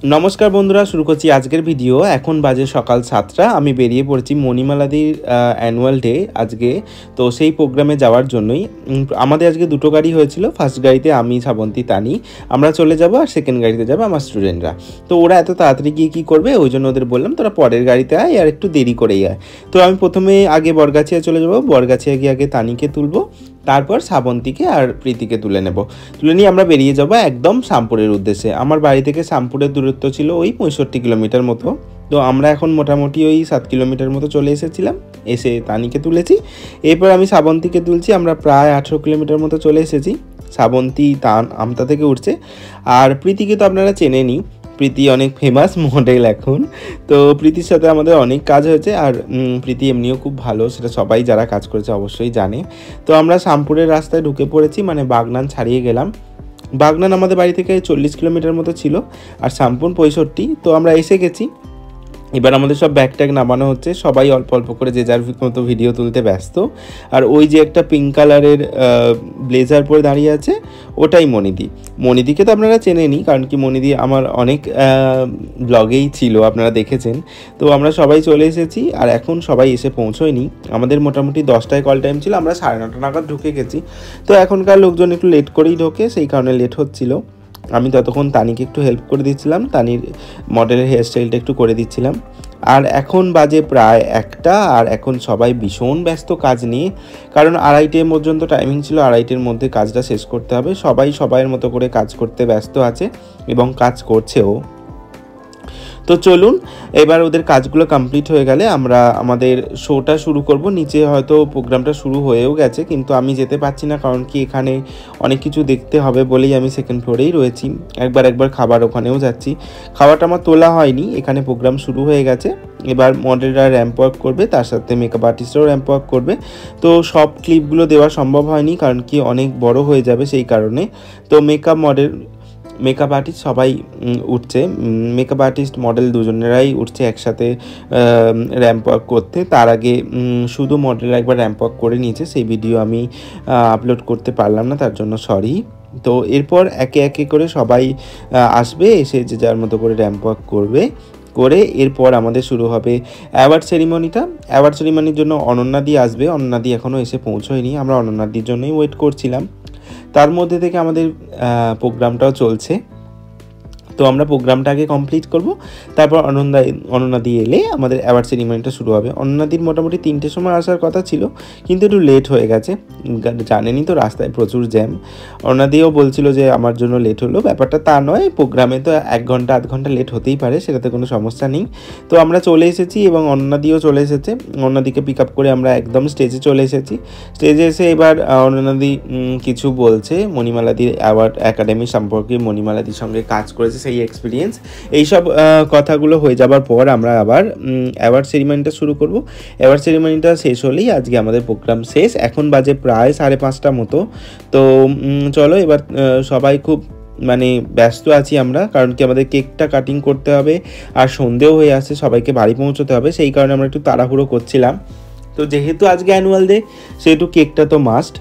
নমস্কার বন্ধুরা, শুরু করছি আজকের ভিডিও। এখন বাজে সকাল 7টা। আমি বেরিয়ে পড়েছি মণিমালাদির অ্যানুয়াল ডে আজকে। তো সেই প্রোগ্রামে যাওয়ার জন্যই আমাদের আজকে দুটো গাড়ি হয়েছিল। ফার্স্ট গাড়িতে আমি, শ্রাবন্তী, তানি আমরা চলে যাব, আর সেকেন্ড গাড়িতে যাবে আমার স্টুডেন্টরা। তো ওরা এত তাড়াতাড়ি গিয়ে কী করবে, ওই জন্য ওদের বললাম তোরা পরের গাড়িতে আয় আর একটু দেরি করেই আয়। তো আমি প্রথমে আগে বরগাছিয়া চলে যাব, বরগাছিয়া গিয়ে আগে তানিকে তুলবো, তারপর শ্রাবন্তীকে আর প্রীতিকে তুলে নিয়ে আমরা বেরিয়ে যাবো একদম শামপুরের উদ্দেশ্যে। আমার বাড়ি থেকে শামপুরের দূরত্ব ছিল ওই 65 কিলোমিটার মতো। তো আমরা এখন মোটামুটি ওই 7 কিলোমিটার মতো চলে এসেছিলাম, এসে তানিকে তুলেছি। এরপর আমি শ্রাবন্তীকে তুলছি। আমরা প্রায় 18 কিলোমিটার মতো চলে এসেছি। শ্রাবন্তী আমতা থেকে উঠছে। আর প্রীতিকে তো আপনারা চেনেনই, প্রীতি অনেক ফেমাস মডেল এখন। তো প্রীতির সাথে আমাদের অনেক কাজ হয়েছে, আর প্রীতি এমনিও খুব ভালো, সেটা সবাই যারা কাজ করেছে অবশ্যই জানে। তো আমরা শামপুরের রাস্তায় ঢুকে পড়েছি, মানে বাগনান ছাড়িয়ে গেলাম। বাগনান আমাদের বাড়ি থেকে 40 কিলোমিটার মতো ছিল, আর শামপুর 65। তো আমরা এসে গেছি। এবার আমাদের সব ব্যাগ ট্যাগ নামানো হচ্ছে, সবাই অল্প অল্প করে যে যার মতো ভিডিও তুলতে ব্যস্ত। আর ওই যে একটা পিঙ্ক কালারের ব্লেজার পরে দাঁড়িয়ে আছে, ওটাই মণিদিকে তো আপনারা চেনেনই, কারণ কি মণিদি আমার অনেক ব্লগেই ছিল, আপনারা দেখেছেন। তো আমরা সবাই চলে এসেছি, আর এখন সবাই এসে পৌঁছয়নি। আমাদের মোটামুটি 10টায় কল টাইম ছিল, আমরা 9:30 নাগাদ ঢুকে গেছি। তো এখনকার লোকজন একটু লেট করেই ঢোকে, সেই কারণে লেট হচ্ছিল। আমি ততক্ষণ তানিকে একটু হেল্প করে দিচ্ছিলাম, তানির মডেলের হেয়ারস্টাইলটা একটু করে দিচ্ছিলাম। আর এখন বাজে প্রায় 1টা, আর এখন সবাই ভীষণ ব্যস্ত কাজ নিয়ে, কারণ 2:30 পর্যন্ত টাইমিং ছিল। 2:30-এর মধ্যে কাজটা শেষ করতে হবে। সবাই সবাইয়ের মতো করে কাজ করতে ব্যস্ত আছে এবং কাজ করছেও। তো চলুন, এবার ওদের কাজগুলো কমপ্লিট হয়ে গেলে আমরা আমাদের শোটা শুরু করব। নিচে হয়তো প্রোগ্রামটা শুরু হয়েও গেছে, কিন্তু আমি যেতে পারছি না, কারণ কি এখানে অনেক কিছু দেখতে হবে বলেই আমি সেকেন্ড ফ্লোরেই রয়েছি। একবার খাবার ওখানেও যাচ্ছি। খাবারটা আমার তোলা হয়নি, এখানে প্রোগ্রাম শুরু হয়ে গেছে। এবার মডেলরা র্যাম্প ওয়াক করবে, তার সাথে মেকআপ আর্টিস্টরাও র্যাম্প ওয়াক করবে। তো সব ক্লিপগুলো দেওয়া সম্ভব হয়নি, কারণ কি অনেক বড় হয়ে যাবে সেই কারণে। তো মেকআপ আর্টিস্ট সবাই উঠছে, মেকআপ আর্টিস্ট মডেল দুজনেরাই উঠছে একসাথে র্যাম্প ওয়াক করতে। তার আগে শুধু মডেল একবার র্যাম্প ওয়াক করে নিয়েছে, সেই ভিডিও আমি আপলোড করতে পারলাম না, তার জন্য সরি। তো এরপর একে একে করে সবাই আসবে, এসে যে যার মতো করে র্যাম্প ওয়াক করে এরপর আমাদের শুরু হবে অ্যাওয়ার্ড সেরিমনিটা। অ্যাওয়ার্ড সেরিমনির জন্য অনন্যাদি আসবে। অনন্যাদি এখনও এসে পৌঁছয়নি, আমরা অনন্যাদির জন্যই ওয়েট করছিলাম। তার মধ্যে থেকে আমাদের প্রোগ্রামটাও চলছে। তো আমরা প্রোগ্রামটা আগে কমপ্লিট করব, তারপর অনন্যাদি এলে আমাদের অ্যাওয়ার্ড সেরিমনিটা শুরু হবে। অনন্যাদির মোটামুটি 3টের সময় আসার কথা ছিল, কিন্তু একটু লেট হয়ে গেছে। জানেনই তো রাস্তায় প্রচুর জ্যাম। অনন্যাদিও বলছিল যে আমার জন্য লেট হলো, ব্যাপারটা তা নয়। প্রোগ্রামে তো 1 ঘন্টা 1/2 ঘন্টা লেট হতেই পারে, সেটাতে কোনো সমস্যা নেই। তো আমরা চলে এসেছি এবং অনন্যাদিও চলে এসেছে। অনন্যাদিকে পিক আপ করে আমরা একদম স্টেজে চলে এসেছি। স্টেজে এসে এবার অনন্যাদি কিছু বলছে মণিমালাদির অ্যাওয়ার্ড একাডেমি সম্পর্কে, মণিমালাদির সঙ্গে কাজ করেছে সেই এক্সপিরিয়েন্স, এইসব কথাগুলো হয়ে যাবার পর আমরা আবার অ্যাওয়ার্ড সেরিমনিটা শুরু করব। অ্যাওয়ার্ড সেরিমনিটা শেষ হলেই আজকে আমাদের প্রোগ্রাম শেষ। এখন বাজে প্রায় 5:30 মতো। তো চলো, এবার সবাই খুব ব্যস্ত আছি আমরা, কারণ কি আমাদের কেকটা কাটিং করতে হবে, আর সন্ধেও হয়ে আসছে, সবাইকে বাড়ি পৌঁছতে হবে, সেই কারণে আমরা একটু তাড়াহুড়ো করছিলাম। তো যেহেতু আজকে অ্যানুয়াল ডে, সেহেতু কেকটা তো মাস্ট।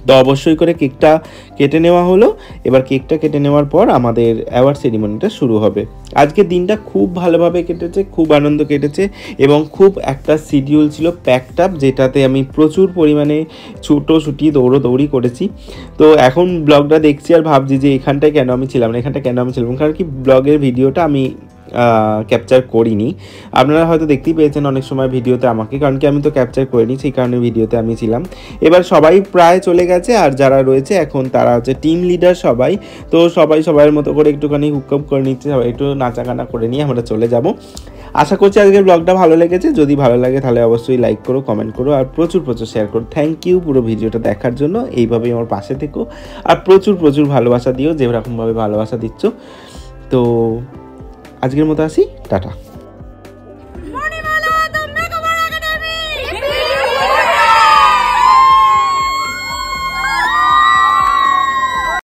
তো অবশ্যই করে কেকটা কেটে নেওয়া হলো। এবার কেকটা কেটে নেওয়ার পর আমাদের অ্যাওয়ার্ড সেরিমনিটা শুরু হবে। আজকের দিনটা খুব ভালোভাবে কেটেছে, খুব আনন্দ কেটেছে, এবং খুব একটা শিডিউল ছিল প্যাকড আপ, যেটাতে আমি প্রচুর পরিমাণে ছুটোছুটি দৌড়ি করেছি। তো এখন ব্লগটা দেখছি আর ভাবছি যে এখানটায় কেন আমি ছিলাম না, কারণ কি ব্লগের ভিডিওটা আমি ক্যাপচার করিনি। আপনারা হয়তো দেখতেই পেয়েছেন অনেক সময় ভিডিওতে আমাকে, কারণ কি আমি তো ক্যাপচার করিনি, সেই কারণে ভিডিওতে আমি ছিলাম। এবার সবাই প্রায় চলে গেছে, আর যারা রয়েছে এখন তারা হচ্ছে টিম লিডার সবাই। তো সবাইয়ের মতো করে একটুখানি হুকআপ করে নিচ্ছে, সবাই একটু নাচাগানা করে নিয়ে আমরা চলে যাব। আশা করছি আজকের ব্লগটা ভালো লেগেছে। যদি ভালো লাগে তাহলে অবশ্যই লাইক করো, কমেন্ট করো, আর প্রচুর শেয়ার করো। থ্যাংক ইউ পুরো ভিডিওটা দেখার জন্য। এইভাবেই আমার পাশে থেকো, আর প্রচুর ভালোবাসা দিও, যেরকমভাবে ভালোবাসা দিচ্ছ। তো আজকের মতো আসি, টাটা।